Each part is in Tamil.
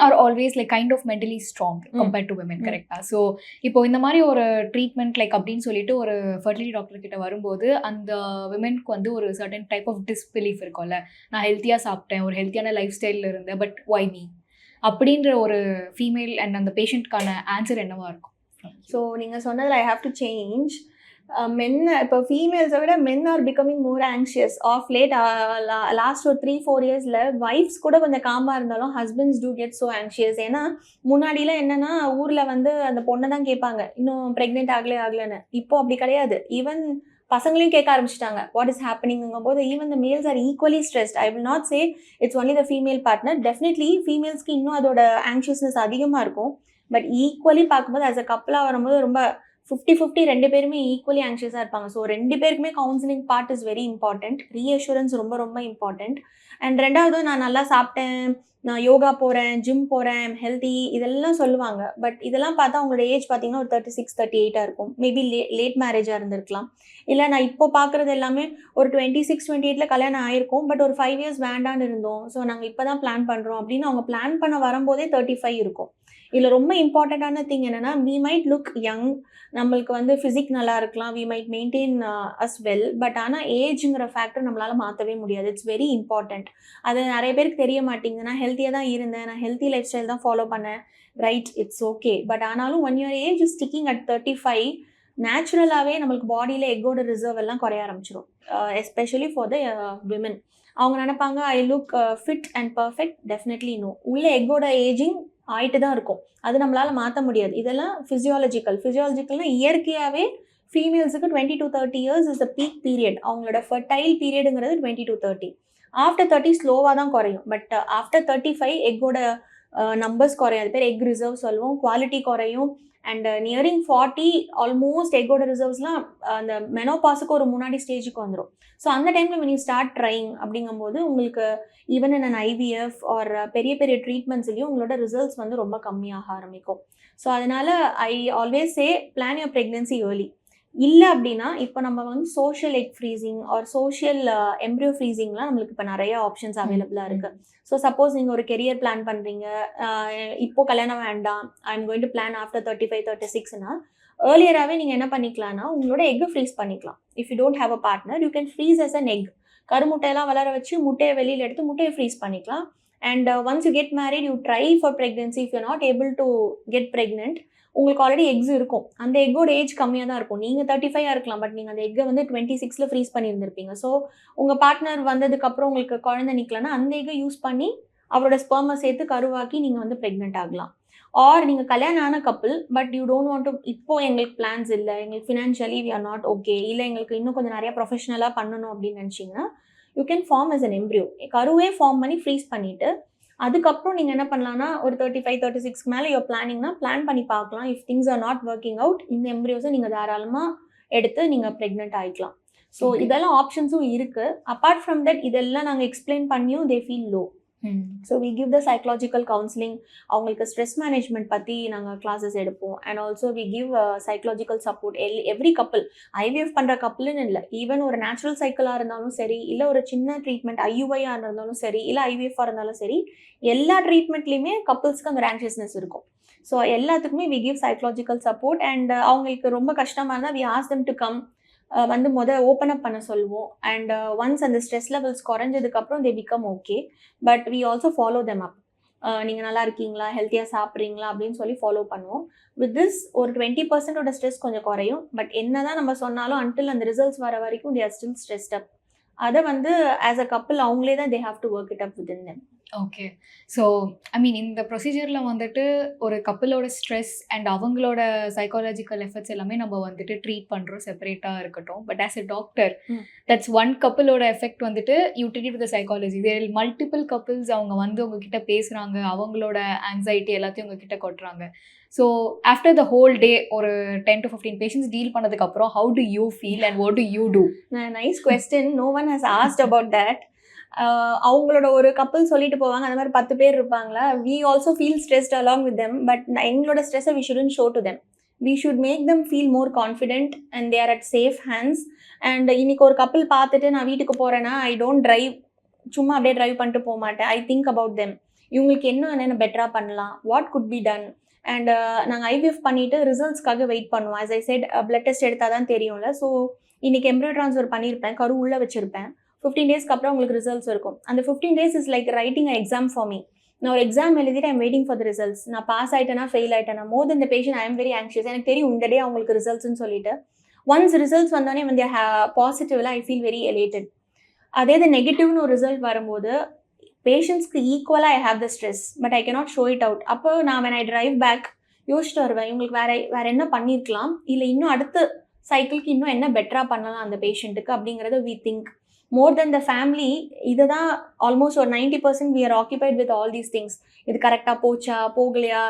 are always like kind of mentally strong compared to women, correct? So இப்போ இந்த மாதிரி ஒரு ட்ரீட்மெண்ட் லைக் அப்படின்னு சொல்லிட்டு ஒரு ஃபர்டிலிட்டி டாக்டர் கிட்ட வரும்போது அந்த விமென்க்கு வந்து ஒரு சர்டன் டைப் ஆஃப் டிஸ்பிலீஃப் இருக்கும்ல, நான் ஹெல்த்தியாக சாப்பிட்டேன், ஒரு ஹெல்த்தியான லைஃப் ஸ்டைலில் இருந்தேன், பட் ஒய் மீ அப்படின்ற ஒரு ஃபீமேல் அண்ட் அந்த பேஷண்ட்கான ஆன்சர் என்னவா இருக்கும்? ஸோ நீங்கள் சொன்னதில் I have to change. Men இப்போ ஃபீமேல்ஸை விட men are becoming more anxious of late. Last ஒரு 3-4 இயர்ஸில் ஒய்ஃப்ஸ் கூட கொஞ்சம் காமாக இருந்தாலும் husbands too get so anxious. ஏன்னா முன்னாடிலாம் என்னென்னா ஊரில் வந்து அந்த பொண்ணை தான் கேட்பாங்க இன்னும் ப்ரெக்னென்ட் ஆகலைன்னு. இப்போ அப்படி கிடையாது. ஈவன் பசங்களையும் கேட்க ஆரம்பிச்சிட்டாங்க வாட் இஸ் ஹேப்பனிங்கும் போது even the males are equally stressed. I will not say it's only the female partner. Definitely ஃபீமேல்ஸ்க்கு இன்னும் அதோட ஆங்ஷியஸ்னஸ் அதிகமாக இருக்கும். பட் ஈக்குவலி பார்க்கும்போது ஆஸ் அ கப்பலாக வரும்போது ரொம்ப 50-50 ரெண்டு பேருமே ஈக்குவலி ஆங்ஷியஸாக இருப்பாங்க. ஸோ ரெண்டு பேருக்குமே counselling part is very important. Reassurance ரொம்ப ரொம்ப இம்பார்ட்டண்ட். அண்ட் ரெண்டாவது நான் நல்லா சாப்பிட்டேன், நான் யோகா போகிறேன், ஜிம் போகிறேன், ஹெல்த்தி இதெல்லாம் சொல்லுவாங்க. பட் இதெல்லாம் பார்த்தா அவங்களோட ஏஜ் பார்த்தீங்கன்னா ஒரு 36-38 இருக்கும். மேபி லேட் மேரேஜாக இருந்திருக்கலாம். இல்லை நான் இப்போ பார்க்குறது எல்லாமே ஒரு 26-28 கல்யாணம் ஆயிருக்கும். பட் ஒரு 5 இயர்ஸ் வேண்டான்னு இருந்தோம், ஸோ நாங்கள் இப்போ தான் பிளான் பண்ணுறோம் அப்படின்னு அவங்க பிளான் பண்ண வரும்போதே 35 இருக்கும். இதில் ரொம்ப இம்பார்ட்டண்ட்டான திங் என்னென்னா வி மைட் லுக் யங், நம்மளுக்கு வந்து ஃபிசிக் நல்லா இருக்கலாம், we might maintain as well. But ஆனால் ஏஜுங்கிற ஃபேக்டர் நம்மளால் மாற்றவே முடியாது. It's very important. அது நிறைய பேருக்கு தெரிய மாட்டேங்குது. நான் ஹெல்த்தியாக தான் இருந்தேன், நான் ஹெல்த்தி லைஃப் ஸ்டைல் தான் ஃபாலோ பண்ணேன், ரைட், இட்ஸ் ஓகே. பட் ஆனாலும் when your age is sticking at 35 நேச்சுரலாகவே நம்மளுக்கு பாடியில் எக்கோட ரிசர்வ் எல்லாம் குறைய ஆரம்பிச்சிடும். Especially for the women. அவங்க நினைப்பாங்க I look fit and perfect. Definitely no. உள்ள எக்கோட ஏஜிங் ஆகிட்டு தான் இருக்கும். அது நம்மளால் மாற்ற முடியாது. இதெல்லாம் ஃபிசியாலஜிக்கல்னால் இயற்கையாகவே ஃபீமேல்ஸுக்கு 20-30 years is the peak period. அவங்களோட ஃபர்டைல் பீரியடுங்கிறது 20-30. ஆஃப்டர் 30 ஸ்லோவாக தான் குறையும். பட் ஆஃப்டர் 35 எக்கோட நம்பர்ஸ் குறையும். அது பேர் எக் ரிசர்வ் சொல்லுவோம். குவாலிட்டி குறையும். அண்ட் நியரிங் 40 ஆல்மோஸ்ட் எக்கோட ரிசர்வ்ஸ்லாம் அந்த மெனோபாஸுக்கு ஒரு முன்னாடி ஸ்டேஜுக்கு வந்துடும். ஸோ அந்த டைமில் when you start trying அப்படிங்கும்போது உங்களுக்கு even in an IVF or பெரிய பெரிய ட்ரீட்மெண்ட்ஸ்லேயும் உங்களோட ரிசல்ட்ஸ் வந்து ரொம்ப கம்மியாக ஆரம்பிக்கும். ஸோ அதனால் I always say plan your pregnancy early. இல்லை அப்படின்னா இப்போ நம்ம வந்து social egg freezing or social embryo ஃப்ரீசிங்லாம் நம்மளுக்கு இப்போ நிறைய ஆப்ஷன்ஸ் அவைலபிளாக இருக்குது. ஸோ சப்போஸ் நீங்கள் ஒரு கெரியர் பிளான் பண்ணுறீங்க, இப்போ கல்யாணம் வேண்டாம், I am going to plan after 35-36னா ஏர்லியராகவே நீங்கள் என்ன பண்ணிக்கலாம்னா உங்களோட எக்கை ஃப்ரீஸ் பண்ணிக்கலாம். If you don't have a partner you can freeze as an egg. கருமுட்டையெல்லாம் வளர வச்சு முட்டையை வெளியில் எடுத்து முட்டையை ஃப்ரீஸ் பண்ணிக்கலாம். And once you get married you try for pregnancy. If you not able to get pregnant, உங்களுக்கு ஆல்ரெடி எக்ஸ் இருக்கும். அந்த எக்கோட ஏஜ் கம்மியாக தான் இருக்கும். நீங்கள் 35 இருக்கலாம், பட் நீங்கள் அந்த எக்கை வந்து 26 ஃப்ரீஸ் பண்ணியிருந்திருப்பீங்க. ஸோ உங்கள் பார்ட்னர் வந்ததுக்கப்புறம் உங்களுக்கு குழந்தை நிற்கலன்னா அந்த எக்கை யூஸ் பண்ணி அவரோட ஸ்பெர்மை சேர்த்து கருவாக்கி நீங்கள் வந்து ப்ரெக்னென்ட் ஆகலாம். ஆர் நீங்கள் கல்யாணம் ஆன couple but you don't want to, இப்போது எங்களுக்கு பிளான்ஸ் இல்லை, எங்களுக்கு financially we are not okay, இல்லை எங்களுக்கு இன்னும் கொஞ்சம் நிறையா ப்ரொஃபஷனலாக பண்ணணும் அப்படின்னு நினச்சிங்கன்னா you can form as an embryo. கருவே ஃபார்ம் பண்ணி ஃப்ரீஸ் பண்ணிவிட்டு அதுக்கப்புறம் நீங்கள் என்ன பண்ணலான்னா ஒரு 35-36 மேலே யூர் பிளானிங்னா பிளான் பண்ணி பார்க்கலாம். If things are not working out இந்த எம்ப்ரியோஸை நீங்கள் தாராளமாக எடுத்து நீங்கள் ப்ரெக்னென்ட் ஆகிக்கலாம். ஸோ இதெல்லாம் ஆப்ஷன்ஸும் இருக்குது. அப்பார்ட் ஃப்ரம் தட் இதெல்லாம் நாங்கள் எக்ஸ்பிளைன் பண்ணியும் they feel low. So we give the psychological counselling. அவங்களுக்கு ஸ்ட்ரெஸ் மேனேஜ்மெண்ட் பற்றி நாங்கள் கிளாஸஸ் எடுப்போம். And also we give psychological support. Every couple, IVF பண்ணுற கப்பிள்னு இல்லை, ஈவன் ஒரு நேச்சுரல் சைக்கிளாக இருந்தாலும் சரி, இல்லை ஒரு சின்ன ட்ரீட்மெண்ட் ஐயுஐயாக இருந்தாலும் சரி, இல்லை ஐவிஎஃபாக இருந்தாலும் சரி, எல்லா ட்ரீட்மெண்ட்லேயுமே கப்பிள்ஸ்க்கு அந்த ஆங்ஷியஸ்னஸ் இருக்கும். ஸோ எல்லாத்துக்குமே we give psychological support. And அவங்களுக்கு ரொம்ப கஷ்டமாக இருந்தால் we ask them to come, வந்து ஓப்பன் அப் பண்ண சொல்லுவோம். அண்ட் ஒன்ஸ் அந்த ஸ்ட்ரெஸ் லெவல்ஸ் குறைஞ்சதுக்கப்புறம் they become okay. But we also follow them up. நீங்கள் நல்லா இருக்கீங்களா, ஹெல்த்தியாக சாப்பிட்றீங்களா அப்படின்னு சொல்லி ஃபாலோ பண்ணுவோம். வித் திஸ் ஒரு 20% ஸ்ட்ரெஸ் கொஞ்சம் குறையும். பட் என்ன தான் நம்ம சொன்னாலும் அன்டில் அந்த ரிசல்ட்ஸ் வர வரைக்கும் they are still stressed up. அதை வந்து ஆஸ் அ கப்பிள் அவங்களே தான் they have to work it up within them. Okay. So I mean இந்த ப்ரொசீஜரில் வந்துட்டு ஒரு கப்பிளோட ஸ்ட்ரெஸ் அண்ட் அவங்களோட சைக்காலஜிக்கல் எஃபெக்ட்ஸ் எல்லாமே நம்ம வந்துட்டு ட்ரீட் பண்ணுறோம் செப்பரேட்டாக இருக்கட்டும். But as a doctor that's one கப்பிளோட எஃபெக்ட் வந்துட்டு you treat with psychology. There multiple couples அவங்க வந்து உங்ககிட்ட பேசுகிறாங்க, அவங்களோட ஆங்ஸைட்டி எல்லாத்தையும் உங்ககிட்ட கொட்டுறாங்க. So after the whole day ஒரு 10 to 15 பேஷண்ட்ஸ் டீல் பண்ணதுக்கப்புறம் how do you feel and what do you do? Nice question. No one has asked about that. அவங்களோட ஒரு கப்பல் சொல்லிட்டு போவாங்க, அந்த மாதிரி 10 பேர் இருப்பாங்களா. We also feel stressed along with them. But எங்களோட ஸ்ட்ரெஸ்ஸை we shouldn't show to them. We should make them feel more confident and they are at safe hands. And இன்னைக்கு ஒரு கப்பல் பார்த்துட்டு நான் வீட்டுக்கு போகிறேன்னா ஐ டோன்ட் ட்ரைவ், சும்மா அப்படியே ட்ரைவ் பண்ணிட்டு போக மாட்டேன். I think about them. இவங்களுக்கு என்னென்ன பெட்டராக பண்ணலாம், what could be done. And நாங்கள் ஐவிஎஃப் பண்ணிவிட்டு ரிசல்ட்ஸ்க்காக வெயிட் பண்ணுவோம். as I said blood test எடுத்தால் தான் தெரியும்ல. ஸோ இன்றைக்கி எம்ப்ரியோ ட்ரான்ஸ்ஃபர் பண்ணியிருப்பேன், கரு உள்ளே வச்சுருப்பேன். 15 டேஸ்க்கு அப்புறம் உங்களுக்கு ரிசல்ட்ஸ் இருக்கும். அந்த 15 days is like writing a exam for me. நான் ஒரு எக்ஸாம் எழுதிட்டு I'm waiting for the results. நான் பாஸ் ஆகிட்டேனா ஃபெயில் ஆகிட்டேனா, more then the patient I am very anxious. எனக்கு தெரியும் இந்த டே அவங்களுக்கு ரிசல்ட்ஸ்னு சொல்லிட்டு. ஒன்ஸ் ரிசல்ட்ஸ் வந்தோடனே வந்து பாசிட்டிவ்ல ஐ ஃபீல் வெரி எலேட்டட். அதே இது நெகட்டிவ்னு ஒரு ரிசல்ட் வரும்போது பேஷண்ட்ஸ்க்கு ஈக்குவலாக I have the stress, but I cannot show it out. அப்போ நான் when I drive back யோசிச்சுட்டு வருவேன், இவங்களுக்கு வேற என்ன பண்ணியிருக்கலாம், இல்லை இன்னும் அடுத்த சைக்கிளுக்கு இன்னும் என்ன பெட்டராக பண்ணலாம் அந்த பேஷண்ட்டுக்கு அப்படிங்கிறத we think more then the family. இதை தான் ஆல்மோஸ்ட் ஒரு 90% we are occupied with all these things. இது கரெக்டாக போச்சா போகலையா,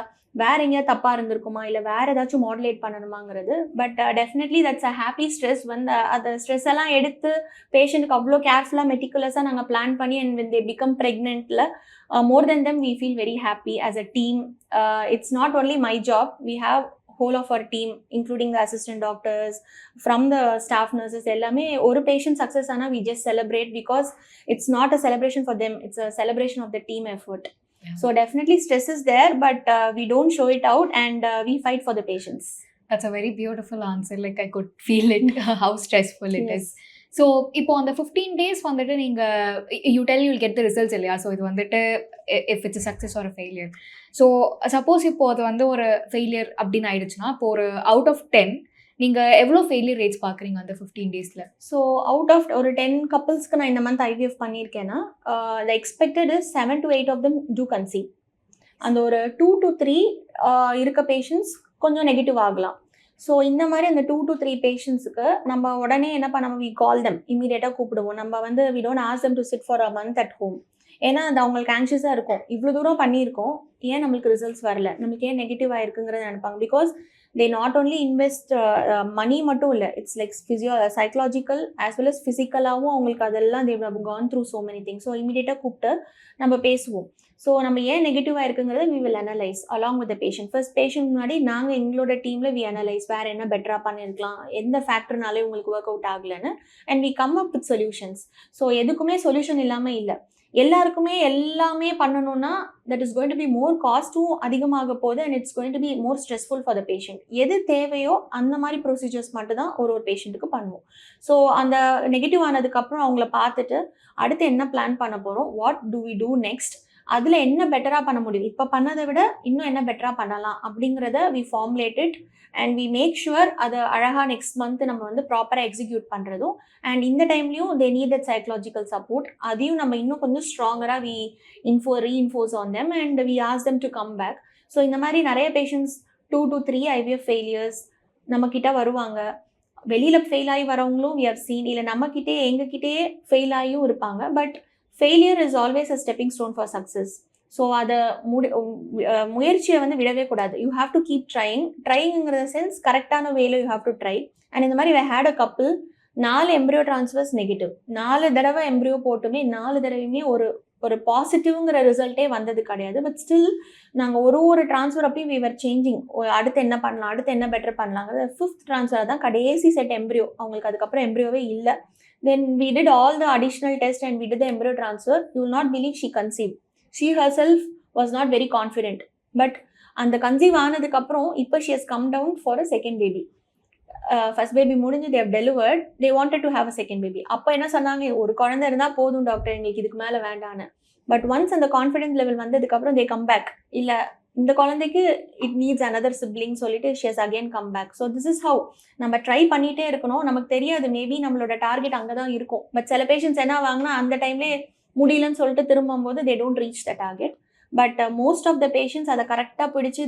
வேற எங்கேயாவது தப்பாக இருந்திருக்குமா, இல்லை வேற ஏதாச்சும் மாடுலேட் பண்ணணுமாங்கிறது. But definitely that's a happy stress. வந்து அந்த ஸ்ட்ரெஸ் எல்லாம் எடுத்து பேஷண்ட்டுக்கு அவ்வளோ கேர்ஃபுல்லாக மெட்டிகுலஸாக நாங்கள் பிளான் பண்ணி and when they become pregnantல more than them we feel very happy as a team. It's not only my job, we have whole of our team including the assistant doctors, from the staff nurses. எல்லாமே ஒரு patient success ஆனா we just celebrate because it's not a celebration for them, it's a celebration of the team effort. Yeah. So definitely stress is there, but we don't show it out and we fight for the patients. That's a very beautiful answer. Like I could feel it, how stressful it Yes. is. So இப்போ அந்த 15 days வந்துட்டு நீங்கள் you tell you'll get the results இல்லையா? ஸோ இது வந்துட்டு if it's success R failure. So suppose இப்போ அது வந்து ஒரு ஃபெயிலியர் அப்படின்னு ஆயிடுச்சுன்னா, இப்போ ஒரு அவுட் ஆஃப் 10 நீங்கள் எவ்வளோ ஃபெயிலியர் ரேட்ஸ் பார்க்குறீங்க அந்த 15 daysல? ஸோ அவுட் ஆஃப் ஒரு 10 coupleஸ்க்கு நான் இந்த மந்த் ஐவிஎஃப் பண்ணியிருக்கேன்னா, the expected is 7 to 8 of them do conceive. அந்த ஒரு 2 to 3 இருக்க பேஷண்ட்ஸ் கொஞ்சம் நெகட்டிவ் ஆகலாம். ஸோ இந்த மாதிரி அந்த 2 to 3 பேஷண்ட்ஸுக்கு நம்ம உடனே என்ன பண்ணாமல் வி கால் தெம், இமீடியட்டாக கூப்பிடுவோம். நம்ம வந்து we don't ask them to sit for a month at home. ஏன்னா அது அவங்களுக்கு ஆங்ஷியஸாக இருக்கும், இவ்வளோ தூரம் பண்ணியிருக்கோம், ஏன் நம்மளுக்கு ரிசல்ட்ஸ் வரல, நம்மளுக்கு ஏன் நெகட்டிவ் ஆயிருக்குங்கிறத நினைப்பாங்க. Because they not only invest money மட்டும் இல்லை, it's like psychological as well as ஃபிசிக்கலாகவும் அவங்களுக்கு அதெல்லாம் they have gone through so many things. So இமீடியட்டாக கூப்பிட்டு நம்ம பேசுவோம். ஸோ நம்ம ஏன் நெகட்டிவாக இருக்குங்கிறத we will analyse along with the patient. First patient முன்னாடி நாங்கள் எங்களோட டீமில் வி அனலைஸ் வேறு என்ன பெட்டராக பண்ணியிருக்கலாம், எந்த ஃபேக்டர்னாலே உங்களுக்கு ஒர்க் அவுட் ஆகலைன்னு, and we come up with solutions. So எதுக்குமே சொல்யூஷன் இல்லாமல் இல்லை, எல்லாருக்குமே எல்லாமே பண்ணணும்னா that is going to be more காஸ்ட்டும் அதிகமாக போகுது and it's going to be more stressful for the patient. எது தேவையோ அந்த மாதிரி ப்ரொசீஜர்ஸ் மட்டும் தான் ஒரு பேஷண்ட்டுக்கு பண்ணுவோம். ஸோ அந்த நெகட்டிவ் ஆனதுக்கப்புறம் அவங்கள பார்த்துட்டு அடுத்து என்ன பிளான் பண்ண போகிறோம், what do we do next, அதில் என்ன பெட்டராக பண்ண முடியும், இப்போ பண்ணதை விட இன்னும் என்ன பெட்டராக பண்ணலாம் அப்படிங்கிறத we formulate it and we make sure அதை அழகாக நெக்ஸ்ட் மந்த் நம்ம வந்து ப்ராப்பராக எக்ஸிக்யூட் பண்ணுறதும். அண்ட் இந்த டைம்லையும் they need that psychological support, அதையும் நம்ம இன்னும் கொஞ்சம் ஸ்ட்ராங்கராக we reinforce on them and we ask them to come back. So இந்த மாதிரி நிறைய பேஷண்ட்ஸ் 2 to 3 ஐவிஎஃப் ஃபெயிலியர்ஸ் நம்மக்கிட்ட வருவாங்க. வெளியில் ஃபெயில் ஆகி வரவங்களும் வி ஹவ் சீன், இல்லை நம்மக்கிட்டே எங்ககிட்டே ஃபெயில் ஆகியும் இருப்பாங்க. But failure is always a stepping stone for success. So அதை முயற்சியை வந்து விடவே கூடாது. யூ ஹாவ் டு கீப் ட்ரைங்கிற சென்ஸ் கரெக்டான வேல you have to try. And இந்த மாதிரி had a couple 4 embryo transfers negative, 4 தடவை எம்ப்ரியோ போட்டுமே 4 தடவையுமே ஒரு பாசிட்டிவ்ங்கிற ரிசல்ட்டே வந்தது கிடையாது. பட் ஸ்டில் நாங்கள் ஒரு ட்ரான்ஸ்ஃபர் அப்பயும் வி வர் சேஞ்சிங், அடுத்து என்ன பண்ணலாம், அடுத்து என்ன பெட்டர் பண்ணலாங்கிறது. 5th ட்ரான்ஸ்ஃபர் தான் கடைசி செட் எம்ப்ரியோ, அவங்களுக்கு அதுக்கப்புறம் எம்ப்ரியோவே இல்லை. Then we did all the additional tests and we did the embryo transfer. You will not believe she conceived. She herself was not very confident. But and the conceive ஆனதுக்கு அப்புறம் இப்போ she has come down for a second baby. First baby முடிஞ்சு they have delivered. They wanted to have a second baby. அப்போ என்ன சொன்னாங்க, ஒரு குழந்தை இருந்தால் போதும் டாக்டர், எங்களுக்கு இதுக்கு மேலே வேண்டான்னு. பட் ஒன்ஸ் அந்த கான்ஃபிடென்ஸ் லெவல் வந்ததுக்கப்புறம் they come back. இல்லை இந்த குழந்தைக்கு இட் நீட்ஸ் another sibling சொல்லிட்டு she has again come back. So this is how நம்ம ட்ரை பண்ணிகிட்டே இருக்கணும். நமக்கு தெரியாது, மேபி நம்மளோட டார்கெட் அங்கே தான் இருக்கும். பட் சில பேஷண்ட்ஸ் என்ன வாங்கினா அந்த டைம்லேயே முடியலன்னு சொல்லிட்டு திரும்பும்போது they don't reach the target. But most of the patients அதை கரெக்டாக பிடிச்சி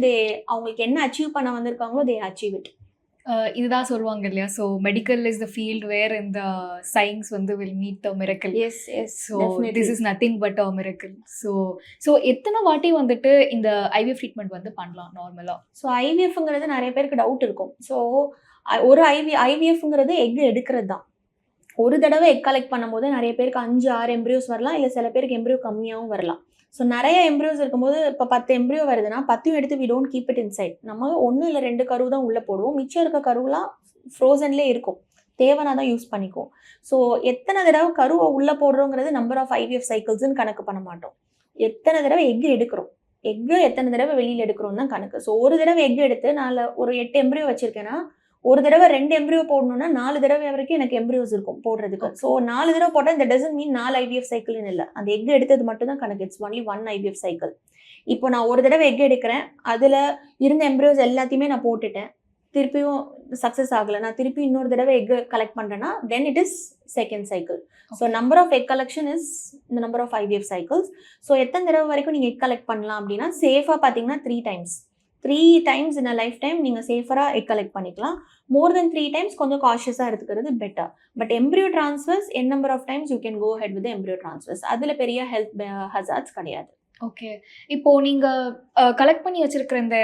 அவங்களுக்கு என்ன அச்சீவ் பண்ண வந்திருக்காங்களோ they achieve it. இதுதான் சொல்லுவாங்க இல்லையா, so medical is the field where இந்த சயின்ஸ் வந்து will meet the miracle. Yes yes, so this is nothing but a miracle. So எத்தனை வாட்டி வந்துட்டு இந்த ஐவிஎஃப் ட்ரீட்மெண்ட் வந்து பண்ணலாம் நார்மலாக? ஸோ ஐவிஎஃப்ங்கிறது நிறைய பேருக்கு டவுட் இருக்கும். ஸோ ஒரு ஐவிஎஃப்ங்கிறது எக் எடுக்கிறது தான். ஒரு தடவை எக் கலெக்ட் பண்ணும்போது நிறைய பேருக்கு 5-6 எம்ப்ரியோஸ் வரலாம், இல்லை சில பேருக்கு எம்ப்ரியோ கம்மியாகவும் வரலாம். ஸோ நிறைய எம்ப்ரியோஸ் இருக்கும்போது இப்போ 10 எம்ப்ரியோ வருதுன்னா 10 எடுத்து we don't keep it inside. நம்ம 1 இல்லை 2 கரு தான் உள்ளே போடுவோம், மிச்சம் இருக்க கருவெலாம் ஃப்ரோசன்லேயே இருக்கும், தேவைனா தான் யூஸ் பண்ணிக்குவோம். ஸோ எத்தனை தடவை கருவை உள்ளே போடுறோங்கிறது நம்பர் ஆஃப் ஐவிஎஃப் சைக்கிள்ஸ்ன்னு கணக்கு பண்ண மாட்டோம். எத்தனை தடவை எக்கு எடுக்கிறோம், எக்கு எத்தனை தடவை வெளியில் எடுக்கிறோம் தான் கணக்கு. ஸோ ஒரு தடவை எக்கு எடுத்து நான் ஒரு 8 எம்ப்ரியோ வச்சிருக்கேன்னா ஒரு தடவை 2 எம்ப்ரியோ போடணும்னா 4 தடவை வரைக்கும் எனக்கு எம்ப்ரியோஸ் இருக்கும் போடுறதுக்கு. ஸோ 4 தடவை போட்டால் இந்த டசன்ட் மீன் 4 ஐவிஎஃப் சைக்கிள்னு இல்லை, அந்த எக் எடுத்தது மட்டும் தான் கணக்கு. It's only 1 IVF cycle. இப்போ நான் ஒரு தடவை எக் எடுக்கிறேன், அதில் இருந்த எம்ப்ரியோஸ் எல்லாத்தையுமே நான் போட்டுட்டேன், திருப்பியும் சக்ஸஸ் ஆகலை, நான் திருப்பி இன்னொரு தடவை எக் கலெக்ட் பண்ணுறேன்னா then it is second cycle. So number of egg collection is இந்த number of IVF cycles. So எத்தனை தடவை வரைக்கும் நீங்கள் எக் கலெக்ட் பண்ணலாம் அப்படின்னா சேஃபாக பார்த்தீங்கன்னா 3 times. 3 times in a lifetime நீங்கள் சேஃபராக எக் கலெக்ட் பண்ணிக்கலாம். மோர் தென் 3 times கொஞ்சம் காஷியஸாக எடுத்துக்கிறது better. But embryo transfers n number of times you can go ahead with embryo transfers. அதில் பெரிய ஹெல்த் ஹசார்ட்ஸ் கிடையாது. ஓகே, இப்போ நீங்கள் கலெக்ட் பண்ணி வச்சிருக்கிற இந்த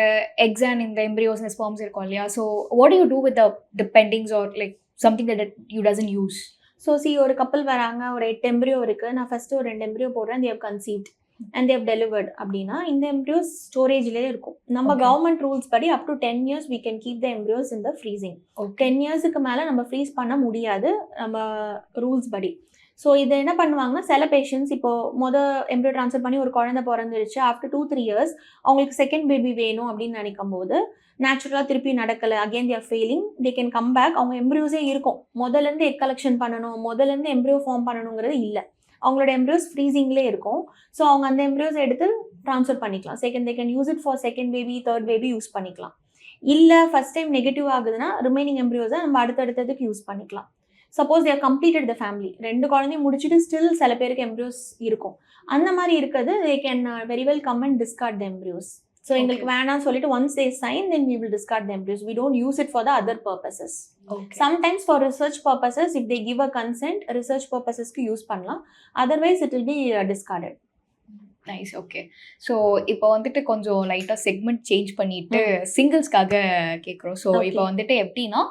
எக்ஸ் அண்ட் இந்த எம்ப்ரியோஸ் இந்த ஸ்பெர்ம்ஸ் இருக்கும் இல்லையா, so what do you do with the pendings or like something that you doesn't use? So ஒரு கப்பல் வராங்க, ஒரு 8 எம்ப்ரியோ இருக்குது, நான் ஃபஸ்ட்டு ஒரு 2 எம்ப்ரியோ போடுறேன், they have conceived and they have delivered அப்படின்னா இந்த எம்ப்ரியோஸ் ஸ்டோரேஜ்லேயே இருக்கும். நம்ம கவர்மெண்ட் ரூல்ஸ் படி up to 10 years we can keep the embryos in the freezing. 10 yearsக்கு மேலே நம்ம ஃப்ரீஸ் பண்ண முடியாது நம்ம ரூல்ஸ் படி. ஸோ இதை என்ன பண்ணுவாங்கன்னா சில பேஷண்ட்ஸ் இப்போ எம்ப்ரியோ ட்ரான்ஸ்ஃபர் பண்ணி ஒரு குழந்தை பிறந்துருச்சு, ஆஃப்டர் 2-3 years அவங்களுக்கு செகண்ட் பேபி வேணும் அப்படின்னு நினைக்கும் போது நேச்சுரலாக திருப்பி நடக்கலை, again they are failing, they can come back. அவங்க எம்ப்ரியோஸே இருக்கும், முதல்லேருந்து எக் கலெக்ஷன் பண்ணணும், முதல்லேருந்து எம்ப்ரியோ ஃபார்ம் பண்ணணுங்கிறது இல்லை, அவங்களோட எம்ப்ரியோஸ் ஃப்ரீசிங்லேயே இருக்கும். ஸோ அவங்க அந்த எம்ப்ரியோஸ் எடுத்து ட்ரான்ஸ்ஃபர் பண்ணிக்கலாம். Second they can use it for second baby, third baby use பண்ணிக்கலாம். இல்லை ஃபர்ஸ்ட் டைம் நெகட்டிவ் ஆகுதுன்னா ரிமைனிங் எம்ப்ரியோஸை நம்ம அடுத்தடுத்ததுக்கு யூஸ் பண்ணிக்கலாம். Suppose they have completed the family, 2 குழந்தையும் முடிச்சுட்டு ஸ்டில் சில பேருக்கு எம்ப்ரியோஸ் இருக்கும், அந்த மாதிரி இருக்கிறது they can very well come and discard the embryos. So எங்களுக்கு வேணாம்னு சொல்லிட்டு once they sign then we will discard the embryos. We don't use it for the other purposes. Sometimes for research purposes if they give a consent, research purposesக்கு யூஸ் பண்ணலாம், otherwise it will be discarded. Nice. Okay, so இப்போ வந்துட்டு கொஞ்சம் லைட்டாக செக்மெண்ட் சேஞ்ச் பண்ணிட்டு சிங்கிள்ஸ்க்காக கேட்குறோம். ஸோ இப்போ வந்துட்டு எப்படின்னா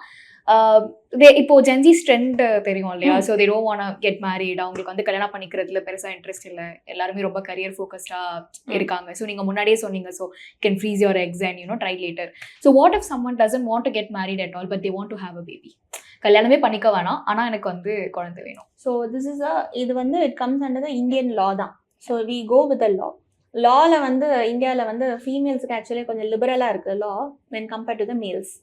இப்போ ஜென்ஸிஸ் ட்ரெண்ட் தெரியும் இல்லையா, so they don't want get married, அவங்களுக்கு வந்து கல்யாணம் பண்ணிக்கிறதுல பெருசாக இன்ட்ரெஸ்ட் இல்லை, எல்லாருமே ரொம்ப கரியர் ஃபோக்கஸ்டாக இருக்காங்க. ஸோ நீங்கள் முன்னாடியே சொன்னீங்க, so can freeze your X and try later. So what if someone doesn't want to get married at all but they want to have a baby? கல்யாணமே பண்ணிக்க வேணாம், ஆனால் எனக்கு வந்து குழந்தை வேணும். ஸோ இது வந்து it comes under the Indian law தான். So we go with a law. லாவில் வந்து இந்தியாவில் வந்து ஃபீமேல்ஸுக்கு ஆக்சுவலி கொஞ்சம் லிபரலாக இருக்குது law when compared to the males.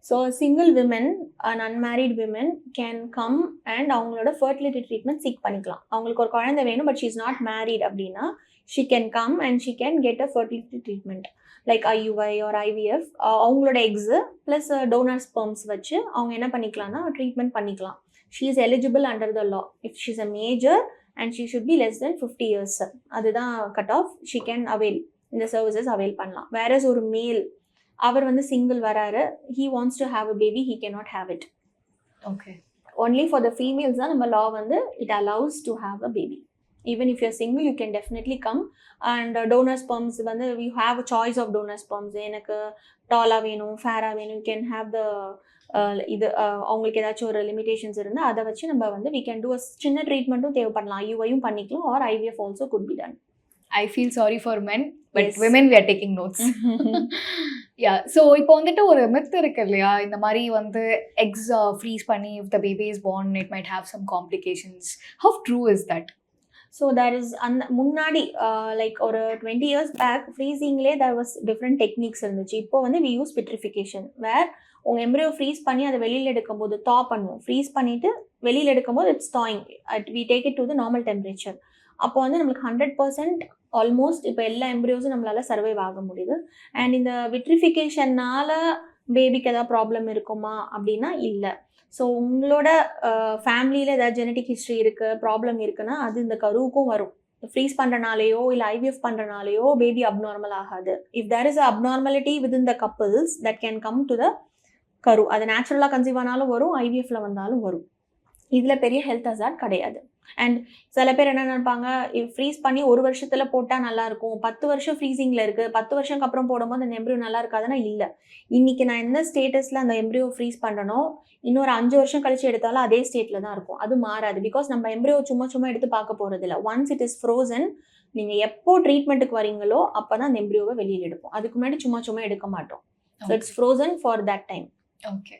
So single women and unmarried women can come and அவங்களோட ஃபர்டிலிட்டி ட்ரீட்மெண்ட் சீக் பண்ணிக்கலாம். அவங்களுக்கு ஒரு குழந்தை வேணும் but she is not married அப்படின்னா she can come and she can get a fertility treatment like IUI or IVF. அவங்களோட எக்ஸு ப்ளஸ் டோனர் ஸ்பெர்ம்ஸ் வச்சு அவங்க என்ன பண்ணிக்கலாம்னா ட்ரீட்மெண்ட் பண்ணிக்கலாம். She is eligible under the law if she is a major and she should be less than 50 years. அதுதான் cut off. she can avail இந்த சர்வீசஸ் அவைல் பண்ணலாம். வேறஸ் ஒரு மேல் அவர் வந்து சிங்கிள் வராரு, he wants to have a baby, he cannot have it. Okay, only for the females தான் நம்ம law வந்து it allows to have a baby. even if you're single you can definitely come and donor sperms வந்து you have a choice of donor sperms. எனக்கு டாலா வேணும், ஃபேரா வேணும், you can have the இது அவங்களுக்கு ஏதாச்சும் ஒரு லிமிடேஷன்ஸ் இருந்தால் அதை வச்சு நம்ம வந்து we can do a சின்ன ட்ரீட்மெண்ட்டும் தேவைப்படலாம், IUIயும் பண்ணிக்கலாம், or IVF also could be done. I feel sorry for men but women we are taking notes. Yeah, so இப்போ வந்துட்டு ஒரு myth இருக்கு இல்லையா, இந்த மாதிரி வந்து eggs freeze பண்ணி if the baby is born it might have some complications. How true is that? So there is முன்னாடி like ஒரு 20 years back freezingலே there was different techniques இருந்துச்சு. இப்போ வந்து we use vitrification where உங்கள் எம்ப்ரியோ ஃப்ரீஸ் பண்ணி அதை வெளியில் எடுக்கும்போது பண்ணுவோம், ஃப்ரீஸ் பண்ணிவிட்டு வெளியில் எடுக்கும்போது it's thawing we take it to the normal temperature. அப்போ வந்து நம்மளுக்கு 100% ஆல்மோஸ்ட் இப்போ எல்லா எம்ப்ரியோஸும் நம்மளால் சர்வைவ் ஆக முடியுது. அண்ட் இந்த விட்ரிஃபிகேஷனால் பேபிக்கு ஏதாவது ப்ராப்ளம் இருக்குமா அப்படின்னா இல்லை. ஸோ உங்களோட ஃபேமிலியில் ஏதாவது ஜெனட்டிக் ஹிஸ்ட்ரி இருக்குது, ப்ராப்ளம் இருக்குன்னா அது இந்த கருவுக்கும் வரும். ஃப்ரீஸ் பண்ணுறனாலேயோ இல்லை IVF பண்ணுறனாலேயோ பேபி அப்நார்மல் ஆகாது. If there is a abnormality within the couples that can come to the கரு. அது நேச்சுரலாக கன்சீவ் ஆனாலும் வரும், IVFல வந்தாலும் வரும். இதில் பெரிய ஹெல்த் ஹசார்ட் கிடையாது. அண்ட் சில பேர் என்ன நினைப்பாங்க, ஃப்ரீஸ் பண்ணி 1 வருஷத்தில் போட்டால் நல்லாயிருக்கும், 10 வருஷம் ஃப்ரீசிங்கில் இருக்குது, 10 வருஷத்துக்கு அப்புறம் போடும்போது அந்த எம்ப்ரியோ நல்லா இருக்காதுன்னா இல்லை. இன்றைக்கி நான் எந்த ஸ்டேட்டஸில் அந்த எம்ப்ரியோ ஃப்ரீஸ் பண்ணனோ இன்னொரு 5 வருஷம் கழிச்சு எடுத்தாலும் அதே ஸ்டேட்டில் தான் இருக்கும், அது மாறாது. பிகாஸ் நம்ம எம்ப்ரியோ சும்மா எடுத்து பார்க்க போகிறதில்ல. ஒன்ஸ் இட் இஸ் ஃப்ரோசன், நீங்கள் எப்போ ட்ரீட்மெண்ட்டுக்கு வரீங்களோ அப்போ தான் அந்த எம்ப்ரியோவை வெளியில் எடுப்போம், அதுக்கு முன்னாடி சும்மா எடுக்க மாட்டோம். So it's frozen for that time. Okay.